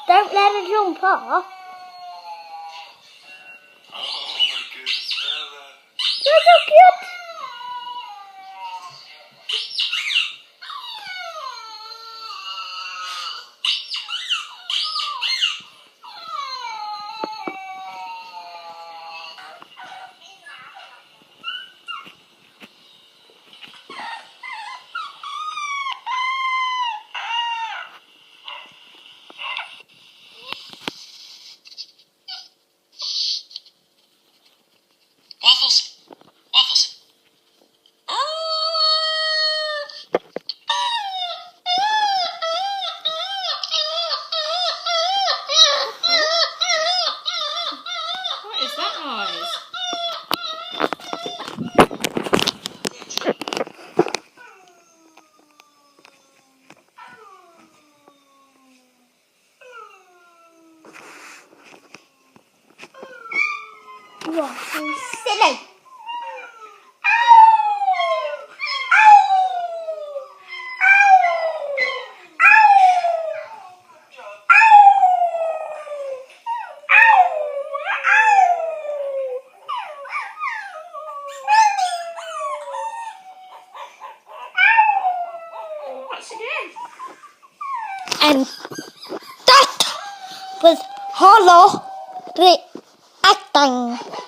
Don't let her jump off. Oh my goodness, Bella. You're so cute. Waffles. Waffles. What is that noise? You are so silly. What's it doing? And that was hollow reacting.